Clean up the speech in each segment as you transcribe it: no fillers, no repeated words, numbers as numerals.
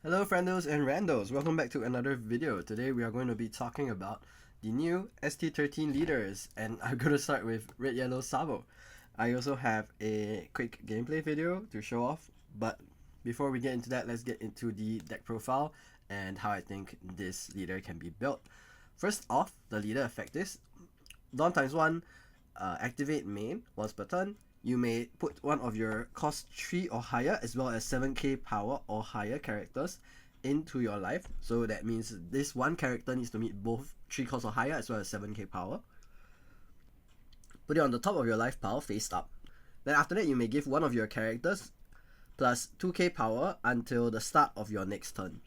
Hello friendos and randos, welcome back to another video. Today we are going to be talking about the new ST13 leaders, and I'm going to start with RY Sabo. I also have a quick gameplay video to show off, but before we get into that, let's get into the deck profile and how I think this leader can be built. First off, the leader effect is Dawn times 1, activate main once per turn. You may put one of your cost 3 or higher as well as 7k power or higher characters into your life. So that means this one character needs to meet both 3 cost or higher as well as 7k power. Put it on the top of your life pile face up. Then after that, you may give one of your characters plus 2k power until the start of your next turn.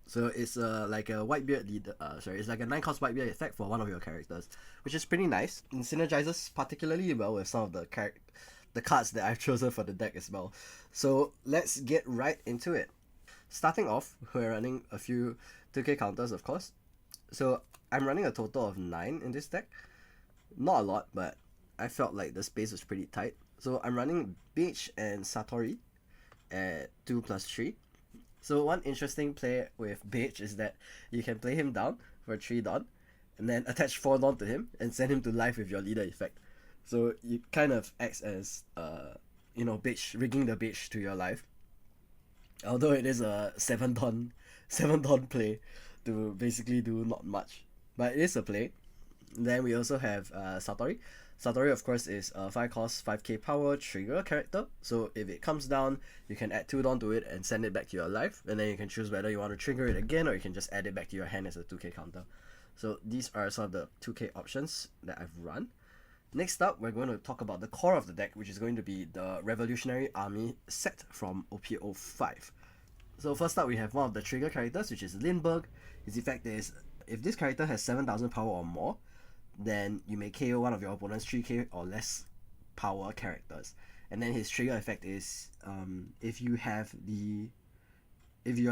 So it's like a Whitebeard leader. It's like a 9 cost Whitebeard effect for one of your characters, which is pretty nice and synergizes particularly well with some of the cards that I've chosen for the deck as well. So let's get right into it. Starting off, we're running a few 2k counters, of course. So I'm running a total of 9 in this deck. Not a lot, but I felt like the space was pretty tight. So I'm running Beach and Satori at 2+3. So one interesting play with Beach is that you can play him down for 3 Dawn, and then attach 4 Dawn to him and send him to life with your leader effect. So you kind of acts as Beach, rigging the Beach to your life. Although it is a 7 Dawn play to basically do not much, but it is a play. Then we also have Satori. Satori, of course, is a 5 cost, 5k power trigger character. So if it comes down, you can add 2 Dawn to it and send it back to your life. And then you can choose whether you want to trigger it again or you can just add it back to your hand as a 2k counter. So these are some of the 2k options that I've run. Next up, we're going to talk about the core of the deck, which is going to be the Revolutionary Army set from OP06.5. So first up, we have one of the trigger characters, which is Lindbergh. His effect is, if this character has 7,000 power or more, then you may KO one of your opponent's 3k or less power characters. And then his trigger effect is, if your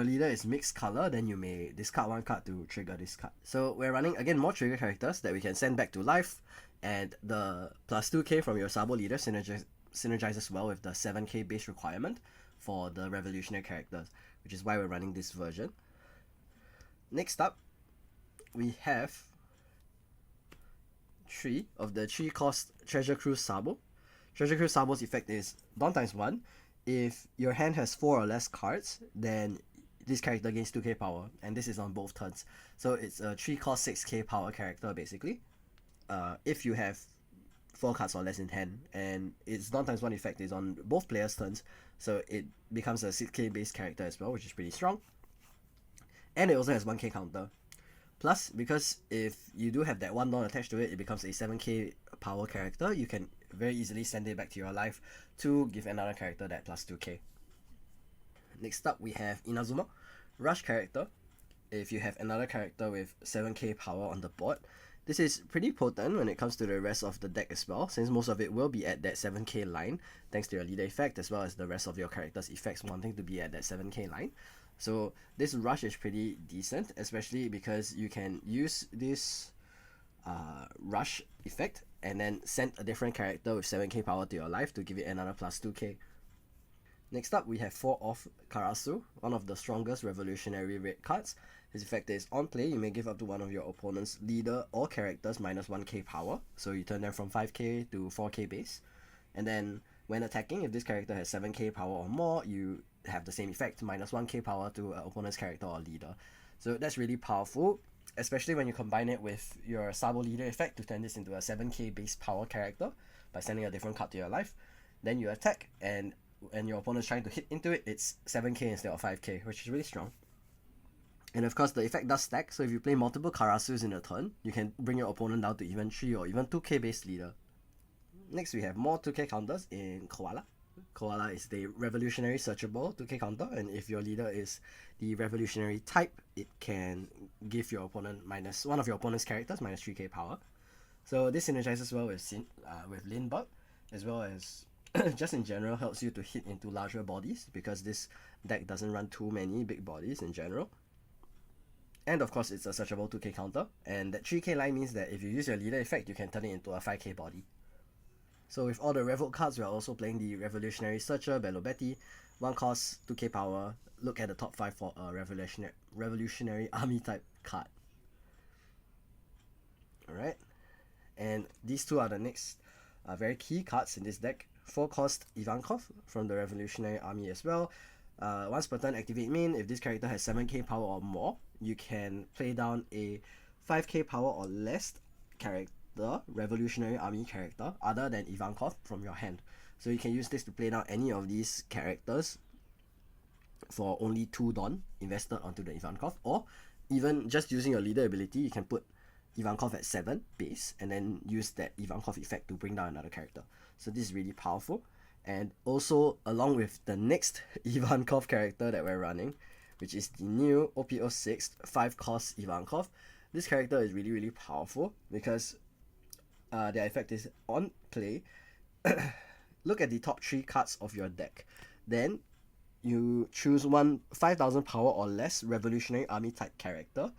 leader is mixed color, then you may discard 1 card to trigger this card. So we're running again more trigger characters that we can send back to life, and the plus 2k from your Sabo leader synergizes well with the 7k base requirement for the revolutionary characters, which is why we're running this version. Next up, we have 3 of the 3 cost Treasure Cruise Sabo. Treasure Cruise Sabo's effect is Dawn times 1. If your hand has 4 or less cards, then this character gains 2k power, and this is on both turns. So it's a 3 cost 6k power character basically. If you have 4 cards or less in hand, and its Dawn times 1 effect is on both players' turns, so it becomes a 6k base character as well, which is pretty strong. And it also has 1k counter. Plus, because if you do have that 1 Dawn attached to it, it becomes a 7k power character. You can very easily send it back to your life to give another character that plus 2k. Next up, we have Inazuma, Rush character. If you have another character with 7k power on the board, this is pretty potent when it comes to the rest of the deck as well, since most of it will be at that 7k line, thanks to your leader effect, as well as the rest of your character's effects wanting to be at that 7k line. So this Rush is pretty decent, especially because you can use this Rush effect and then send a different character with 7k power to your life to give it another plus 2k. Next up, we have 4 of Karasu, one of the strongest revolutionary red cards. His effect is, on play, you may give up to one of your opponent's leader or characters minus 1k power, so you turn them from 5k to 4k base. And then, when attacking, if this character has 7k power or more, you have the same effect, minus 1k power to an opponent's character or leader. So that's really powerful, especially when you combine it with your Sabo leader effect to turn this into a 7k base power character by sending a different card to your life. Then you attack, and when your opponent's trying to hit into it, it's 7k instead of 5k, which is really strong. And of course, the effect does stack, so if you play multiple Karasus in a turn, you can bring your opponent down to even 3 or even 2k base leader. Next, we have more 2k counters in Koala. Koala is the revolutionary searchable 2k counter, and if your leader is the revolutionary type, it can give your opponent minus one of your opponent's characters minus 3k power. So this synergizes well with Lindbergh, as well as just in general helps you to hit into larger bodies, because this deck doesn't run too many big bodies in general. And of course, it's a searchable 2k counter, and that 3k line means that if you use your leader effect, you can turn it into a 5k body. So with all the REVO cards, we are also playing the Revolutionary Searcher, Bello Betty, 1 cost, 2k power. Look at the top 5 for a revolutionary army type card. Alright, and these two are the next very key cards in this deck. 4 cost Ivanov from the Revolutionary Army as well. Once per turn, activate main. If this character has 7k power or more, you can play down a 5k power or less character, Revolutionary Army character, other than Ivanov from your hand. So you can use this to play down any of these characters for only 2 Dawn invested onto the Ivanov, or even just using your leader ability, you can put Ivanov at 7 base and then use that Ivanov effect to bring down another character. So this is really powerful. And also, along with the next Ivanov character that we're running, which is the new OP06.5 cost Ivanov, this character is really, really powerful because their effect is on play. Look at the top 3 cards of your deck. Then you choose one 5,000 power or less Revolutionary Army type character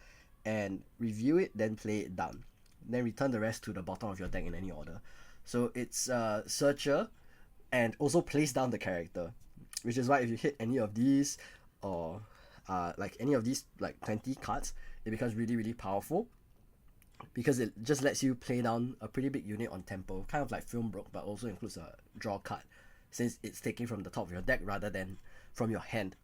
and review it, then play it down. Then return the rest to the bottom of your deck in any order. So it's Searcher, and also place down the character, which is why if you hit any of these or like any of these like 20 cards, it becomes really, really powerful because it just lets you play down a pretty big unit on tempo, kind of like Film Broke, but also includes a draw card since it's taken from the top of your deck rather than from your hand.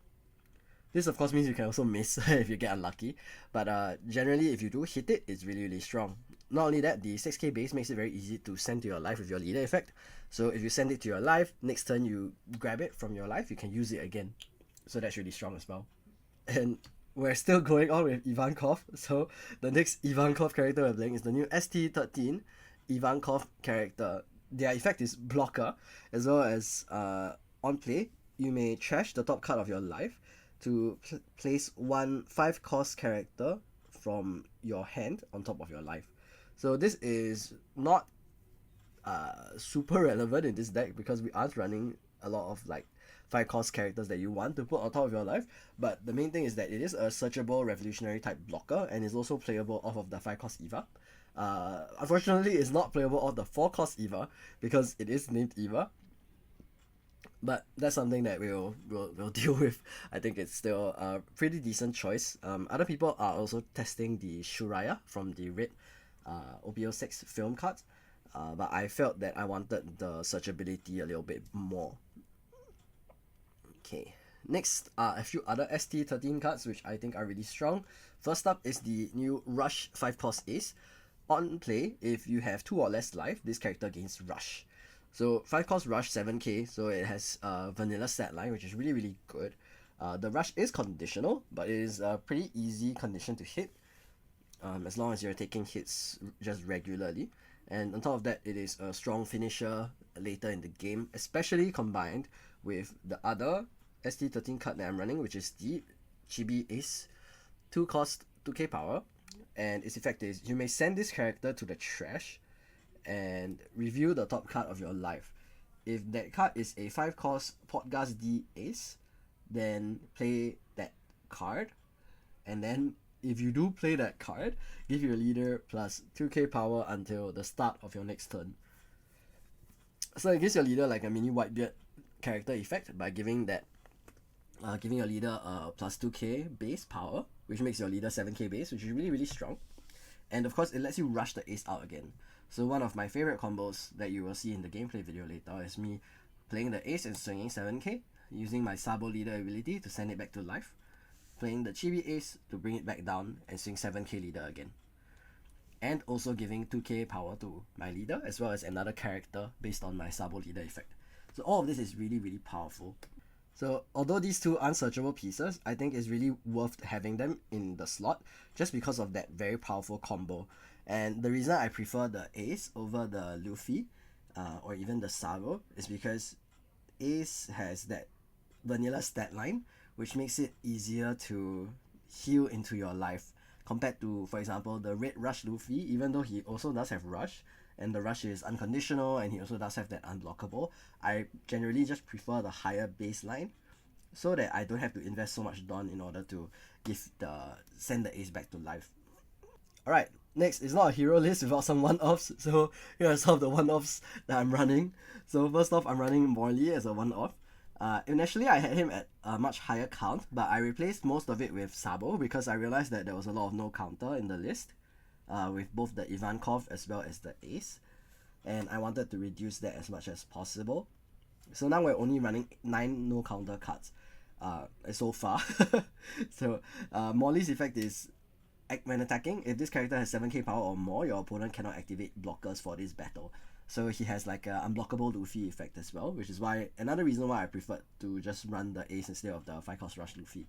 This of course means you can also miss if you get unlucky, but generally if you do hit it, it's really, really strong. Not only that, the 6k base makes it very easy to send to your life with your leader effect. So if you send it to your life, next turn you grab it from your life, you can use it again. So that's really strong as well. And we're still going on with Ivanov. So the next Ivanov character we're playing is the new ST13 Ivanov character. Their effect is blocker, as well as on play, you may trash the top card of your life to place one 5 cost character from your hand on top of your life. So this is not super relevant in this deck because we aren't running a lot of like 5 cost characters that you want to put on top of your life, but the main thing is that it is a searchable revolutionary type blocker and is also playable off of the 5 cost Eva. Unfortunately, it's not playable off the 4 cost Eva because it is named Eva, but that's something that we'll deal with. I think it's still a pretty decent choice. Other people are also testing the Shuraya from the red OP06 film cards, but I felt that I wanted the searchability a little bit more. Okay, next are a few other ST13 cards which I think are really strong. First up is the new Rush 5 cost Ace. On play, if you have 2 or less life, this character gains Rush. So 5 cost Rush 7k, so it has a vanilla stat line, which is really, really good. The Rush is conditional, but it is a pretty easy condition to hit, as long as you're taking hits just regularly. And on top of that, it is a strong finisher later in the game, especially combined with the other ST13 card that I'm running, which is the Chibi Ace. 2 cost, 2k power, and its effect is you may send this character to the trash and review the top card of your life. If that card is a 5 cost Podcast D Ace, then play that card, and then if you do play that card, give your leader plus 2k power until the start of your next turn. So it gives your leader like a mini Whitebeard character effect by giving that giving your leader plus 2k base power, which makes your leader 7k base, which is really, really strong. And of course, it lets you rush the ace out again. So one of my favorite combos that you will see in the gameplay video later is me playing the ace and swinging 7k, using my Sabo leader ability to send it back to life, playing the Chibi ace to bring it back down and swing 7k leader again. And also giving 2k power to my leader, as well as another character based on my Sabo leader effect. So all of this is really, really powerful. So although these two aren't searchable pieces, I think it's really worth having them in the slot just because of that very powerful combo. And the reason I prefer the Ace over the Luffy or even the Sabo is because Ace has that vanilla stat line, which makes it easier to heal into your life compared to, for example, the Red Rush Luffy. Even though he also does have Rush, and the Rush is unconditional, and he also does have that unblockable, I generally just prefer the higher baseline so that I don't have to invest so much Dawn in order to send the Ace back to life. Alright, next is not a hero list without some one-offs, so here are some of the one-offs that I'm running. So first off, I'm running Morley as a one-off. Initially, I had him at a much higher count, but I replaced most of it with Sabo because I realized that there was a lot of no counter in the list, with both the Ivankov as well as the Ace, and I wanted to reduce that as much as possible. So now we're only running 9 no counter cards so far. So Molly's effect is when attacking, if this character has 7k power or more, your opponent cannot activate blockers for this battle. So he has like a unblockable Luffy effect as well, which is why another reason why I preferred to just run the Ace instead of the 5 cost Rush Luffy.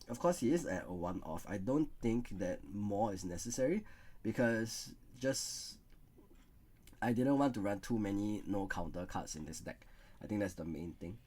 Of course, he is at a 1-off. I don't think that more is necessary because just I didn't want to run too many no counter cards in this deck. I think that's the main thing.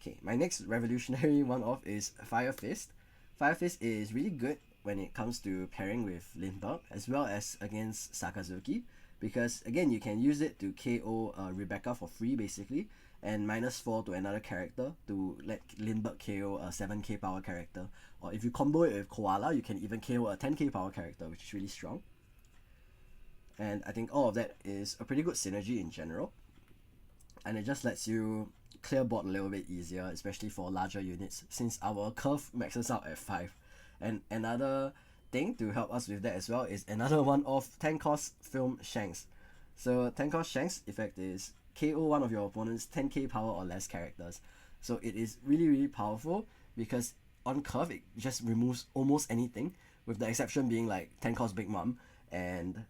Okay, my next revolutionary 1-off is Fire Fist. Fire Fist is really good when it comes to pairing with Lindbergh as well as against Sakazuki, because again you can use it to KO Rebecca for free basically, and -4 to another character to let Lindbergh KO a 7k power character, or if you combo it with Koala you can even KO a 10k power character, which is really strong. And I think all of that is a pretty good synergy in general, and it just lets you clear board a little bit easier, especially for larger units, since our curve maxes out at 5. And another thing to help us with that as well is another one of 10 cost Film Shanks. So 10 cost Shanks effect is KO one of your opponent's 10k power or less characters. So it is really powerful because on curve it just removes almost anything, with the exception being like 10 cost Big Mom, and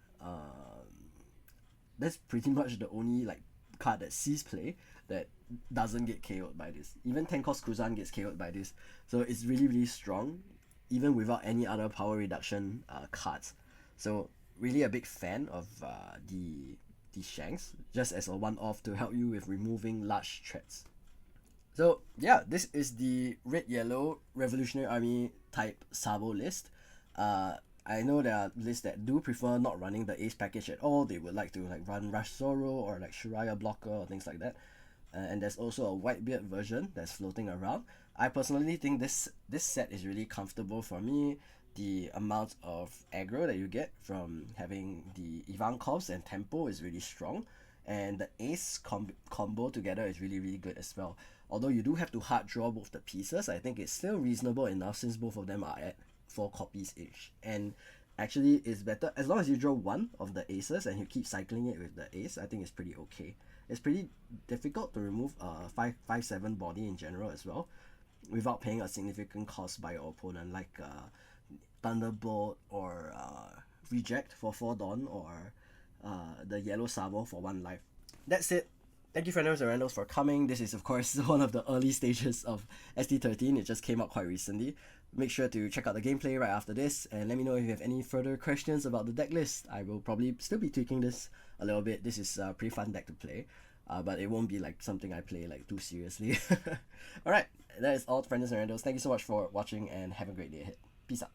that's pretty much the only like card that sees play that doesn't get KO'd by this. Even 10 cost Kuzan gets KO'd by this. So it's really strong, even without any other power reduction cards. So really a big fan of the Shanks, just as a 1-off to help you with removing large threats. So yeah, this is the red-yellow Revolutionary Army type Sabo list. I know there are lists that do prefer not running the Ace package at all. They would like to like run Rush Zoro or like Shiraya Blocker or things like that. And there's also a Whitebeard version that's floating around. I personally think this set is really comfortable for me. The amount of aggro that you get from having the Ivankovs and Tempo is really strong, and the Ace combo together is really good as well. Although you do have to hard draw both the pieces, I think it's still reasonable enough since both of them are at 4 copies each. And actually it's better as long as you draw one of the aces and you keep cycling it with the ace. I think it's pretty okay. It's pretty difficult to remove a 5/7 body in general as well without paying a significant cost by your opponent, like Thunderbolt or Reject for 4 Dawn, or the Yellow Sabo for 1 life. That's it. Thank you, friendos and randos, for coming. This is, of course, one of the early stages of ST13. It just came out quite recently. Make sure to check out the gameplay right after this, and let me know if you have any further questions about the deck list. I will probably still be tweaking this a little bit. This is a pretty fun deck to play, but it won't be like something I play like too seriously. Alright, that is all, friendos and randos. Thank you so much for watching, and have a great day ahead. Peace out.